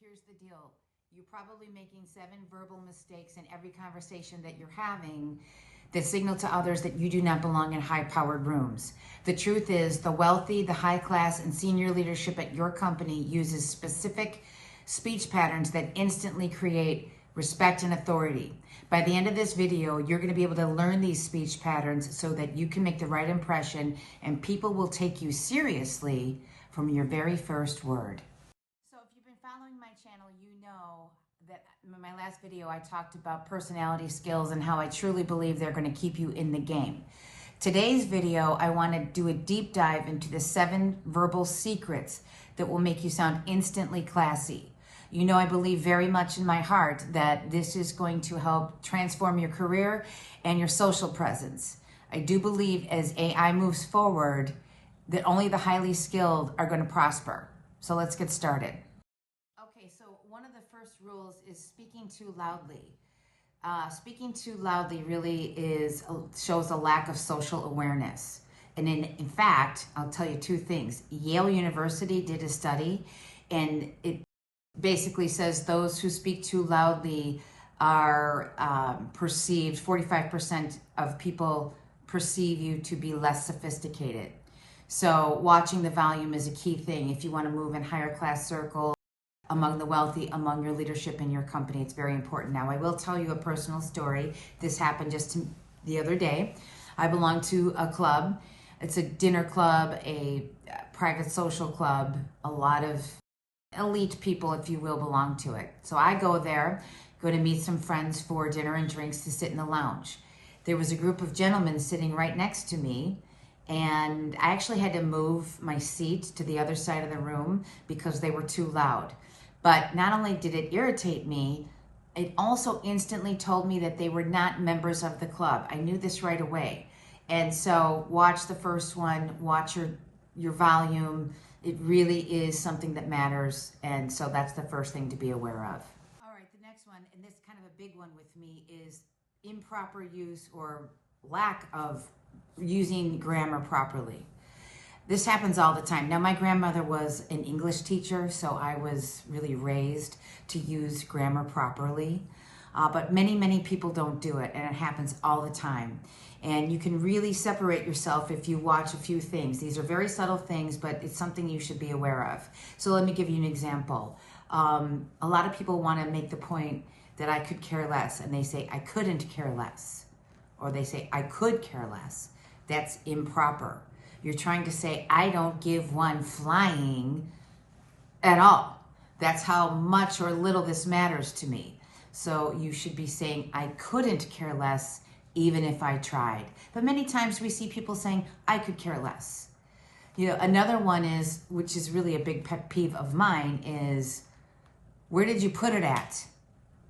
here's the deal. You're probably making 7 verbal mistakes in every conversation that you're having that signal to others that you do not belong in high-powered rooms. The truth is, the wealthy, the high class, and senior leadership at your company uses specific speech patterns that instantly create respect and authority. By the end of this video, you're going to be able to learn these speech patterns so that you can make the right impression and people will take you seriously from your very first word. So if you've been following my channel, you know that in my last video I talked about personality skills and how I truly believe they're going to keep you in the game. Today's video, I want to do a deep dive into the 7 verbal secrets that will make you sound instantly classy. You know, I believe very much in my heart that this is going to help transform your career and your social presence. I do believe as AI moves forward that only the highly skilled are going to prosper. So let's get started. Okay, so one of the first rules is speaking too loudly. Speaking too loudly really shows a lack of social awareness. And in fact, I'll tell you 2 things. Yale University did a study, and it basically says those who speak too loudly are perceived, 45% of people perceive you to be less sophisticated. So watching the volume is a key thing if you want to move in higher class circles, among the wealthy, among your leadership in your company. It's very important. Now, I will tell you a personal story. This happened just the other day. I belong to a club. It's a dinner club, a private social club. A lot of elite people, if you will, belong to it. So I go there, go to meet some friends for dinner and drinks to sit in the lounge. There was a group of gentlemen sitting right next to me, and I actually had to move my seat to the other side of the room because they were too loud. But not only did it irritate me, it also instantly told me that they were not members of the club. I knew this right away. And so watch the first one, watch your volume. It really is something that matters. And so that's the first thing to be aware of. All right, the next one, and this is kind of a big one with me, is improper use or lack of using grammar properly. This happens all the time. Now, my grandmother was an English teacher, so I was really raised to use grammar properly. But many people don't do it, and it happens all the time. And you can really separate yourself if you watch a few things. These are very subtle things, but it's something you should be aware of. So let me give you an example. A lot of people want to make the point that I could care less, and they say, I couldn't care less. Or they say, I could care less. That's improper. You're trying to say, I don't give one flying at all. That's how much or little this matters to me. So you should be saying, I couldn't care less even if I tried. But many times we see people saying, I could care less. You know, another one is, which is really a big pet peeve of mine, is, where did you put it at?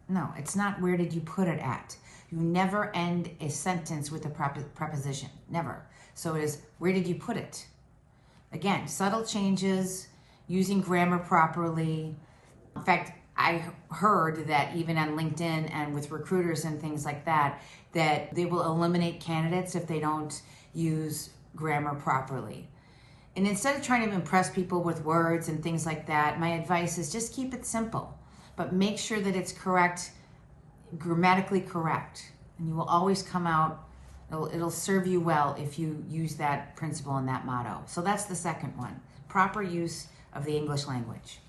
No, it's not where did you put it at. You never end a sentence with a preposition, never. So it is, where did you put it? Again, subtle changes, using grammar properly. In fact, I heard that even on LinkedIn and with recruiters and things like that, that they will eliminate candidates if they don't use grammar properly. And instead of trying to impress people with words and things like that, my advice is just keep it simple, but make sure that it's correct, grammatically correct. And you will always come out, it'll serve you well if you use that principle and that motto. So that's the second one, proper use of the English language.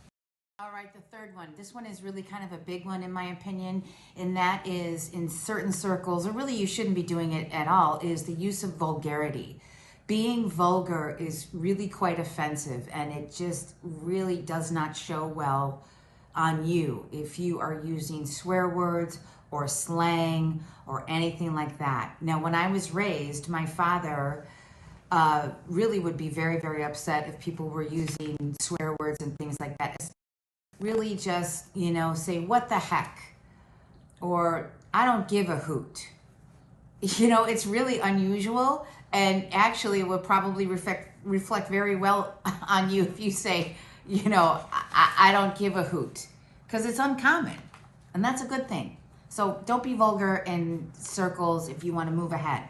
All right, the third one. This one is really kind of a big one in my opinion, and that is in certain circles, or really you shouldn't be doing it at all, is the use of vulgarity. Being vulgar is really quite offensive, and it just really does not show well on you if you are using swear words or slang or anything like that. Now, when I was raised, my father really would be very upset if people were using swear words and things like that. Really just, you know, say, what the heck? Or, I don't give a hoot. You know, it's really unusual, and actually it would probably reflect very well on you if you say, you know, I don't give a hoot, because it's uncommon, and that's a good thing. So don't be vulgar in circles if you want to move ahead.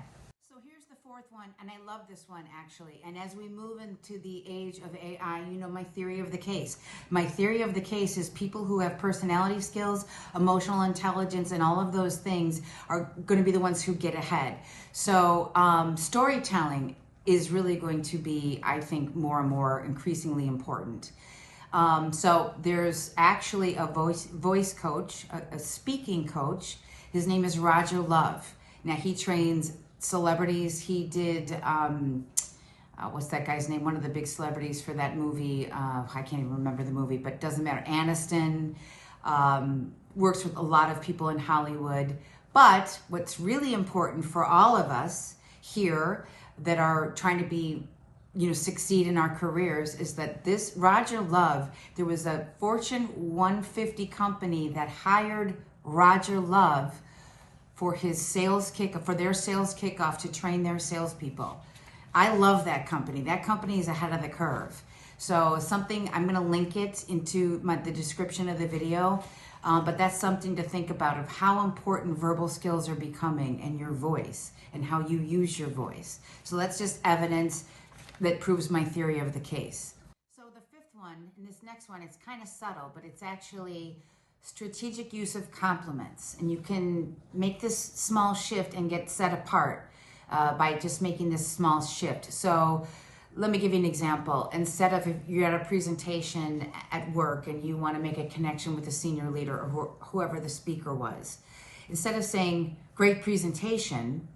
So here's the fourth one. one, and I love this one actually. And as we move into the age of AI, you know my theory of the case. My theory of the case is people who have personality skills, emotional intelligence, and all of those things are going to be the ones who get ahead. So storytelling is really going to be, I think, more and more increasingly important. So there's actually a voice coach, a speaking coach. His name is Roger Love. Now he trains celebrities. He did, what's that guy's name? One of the big celebrities for that movie. I can't even remember the movie, but doesn't matter. Aniston, works with a lot of people in Hollywood. But what's really important for all of us here that are trying to be, succeed in our careers is that this Roger Love, there was a Fortune 150 company that hired Roger Love for their sales kickoff to train their salespeople. I love that company. That company is ahead of the curve. So I'm going to link it into the description of the video. But that's something to think about of how important verbal skills are becoming and your voice and how you use your voice. So that's just evidence that proves my theory of the case. So the fifth one, and this next one, it's kind of subtle, but it's actually strategic use of compliments. And you can make this small shift and get set apart by just making this small shift. So let me give you an example. Instead of if you're at a presentation at work and you want to make a connection with the senior leader or whoever the speaker was, instead of saying, great presentation,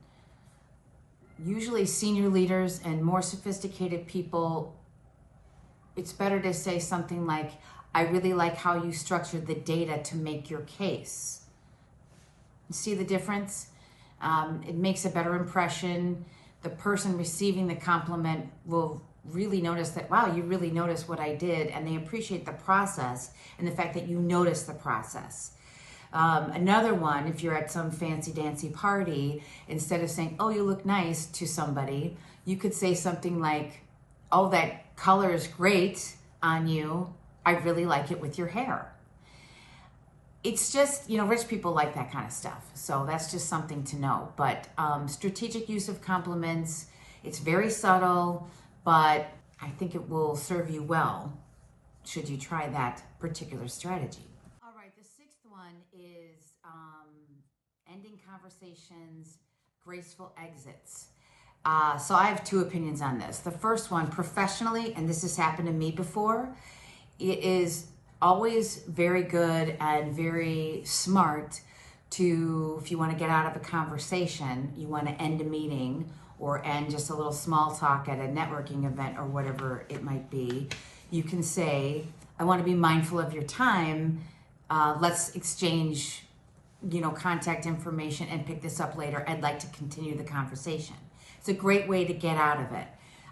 usually senior leaders and more sophisticated people, it's better to say something like, I really like how you structured the data to make your case. See the difference? It makes a better impression. The person receiving the compliment will really notice that, wow, you really noticed what I did, and they appreciate the process and the fact that you noticed the process. Another one, if you're at some fancy dancy party, instead of saying, oh, you look nice to somebody, you could say something like, oh, that color is great on you. I really like it with your hair. It's just, rich people like that kind of stuff. So that's just something to know. But strategic use of compliments, it's very subtle, but I think it will serve you well should you try that particular strategy. All right, the sixth one is ending conversations, graceful exits. So I have two opinions on this. The first one, professionally, and this has happened to me before, it is always very good and very smart to, if you want to get out of a conversation, you want to end a meeting or end just a little small talk at a networking event or whatever it might be, you can say, I want to be mindful of your time. Let's exchange, contact information and pick this up later. I'd like to continue the conversation. It's a great way to get out of it.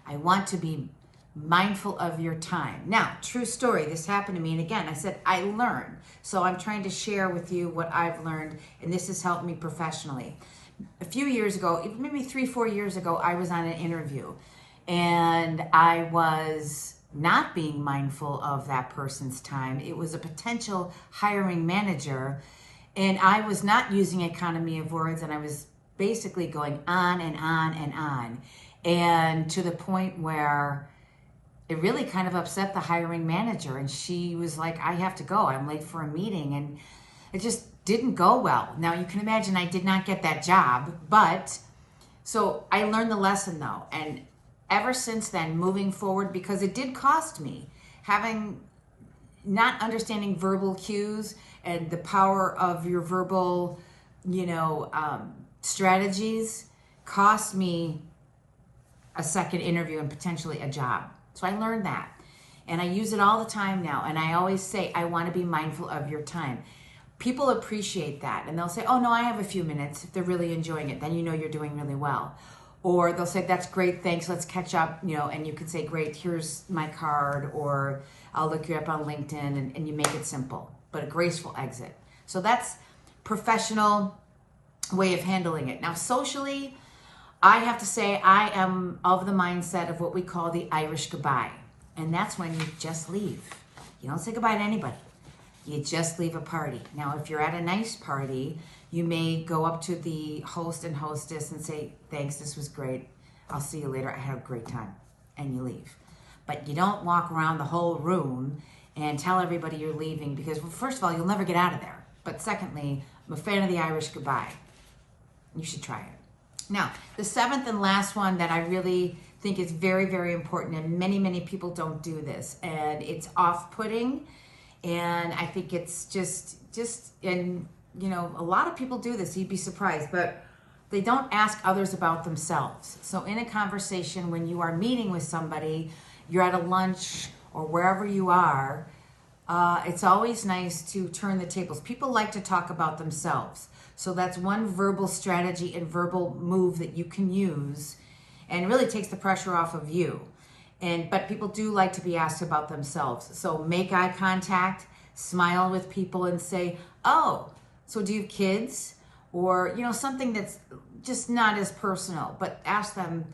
I want to be mindful of your time. Now, true story, this happened to me, and again, I said, I learned. So I'm trying to share with you what I've learned, and this has helped me professionally. A few years ago, maybe 3-4 years ago, I was on an interview, and I was not being mindful of that person's time. It was a potential hiring manager, and I was not using economy of words, and I was basically going on and on and on, and to the point where it really kind of upset the hiring manager, and she was like, I have to go, I'm late for a meeting, and it just didn't go well. Now you can imagine I did not get that job, but so I learned the lesson though, and ever since then, moving forward, because it did cost me, not understanding verbal cues and the power of your verbal, strategies cost me a second interview and potentially a job. So I learned that, and I use it all the time now, and I always say, I want to be mindful of your time. People appreciate that, and they'll say, oh no, I have a few minutes. If they're really enjoying it, then you're doing really well. Or they'll say, that's great, thanks, let's catch up, and you can say, great, here's my card, or I'll look you up on LinkedIn, and you make it simple, but a graceful exit. So that's professional way of handling it. Now, socially, I have to say I am of the mindset of what we call the Irish goodbye. And that's when you just leave. You don't say goodbye to anybody. You just leave a party. Now, if you're at a nice party, you may go up to the host and hostess and say, thanks, this was great. I'll see you later. I had a great time. And you leave. But you don't walk around the whole room and tell everybody you're leaving because, well, first of all, you'll never get out of there. But secondly, I'm a fan of the Irish goodbye. You should try it. Now, the seventh and last one that I really think is very, very important, and many, many people don't do this, and it's off-putting, and I think it's just, and you know, a lot of people do this, you'd be surprised, but they don't ask others about themselves. So in a conversation, when you are meeting with somebody, you're at a lunch or wherever you are, it's always nice to turn the tables. People like to talk about themselves. So that's one verbal strategy and verbal move that you can use, and really takes the pressure off of you. But people do like to be asked about themselves. So make eye contact, smile with people and say, oh, so do you have kids? Or, you know, something that's just not as personal, but ask them,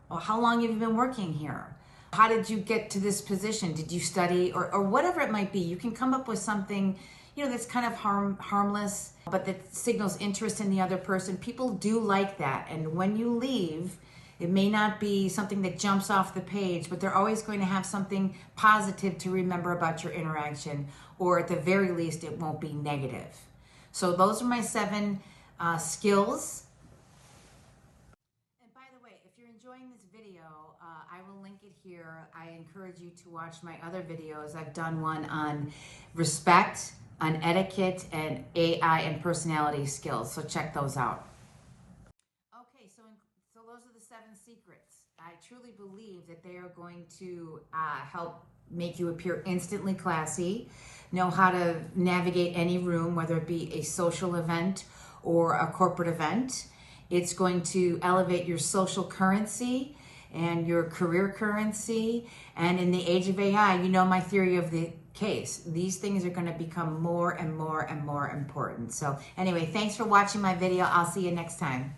well, how long have you been working here? How did you get to this position? Did you study? Or whatever it might be. You can come up with something, you know, that's kind of harmless, but that signals interest in the other person. People do like that. And when you leave, it may not be something that jumps off the page, but they're always going to have something positive to remember about your interaction, or at the very least, it won't be negative. So those are my 7 skills. And by the way, if you're enjoying this video, I will link it here. I encourage you to watch my other videos. I've done one on respect, on etiquette, and AI and personality skills. So check those out. Okay, so those are the 7 secrets. I truly believe that they are going to help make you appear instantly classy, know how to navigate any room, whether it be a social event or a corporate event. It's going to elevate your social currency and your career currency. And in the age of AI, you know my theory of the case. These things are going to become more and more and more important. So anyway, thanks for watching my video. I'll see you next time.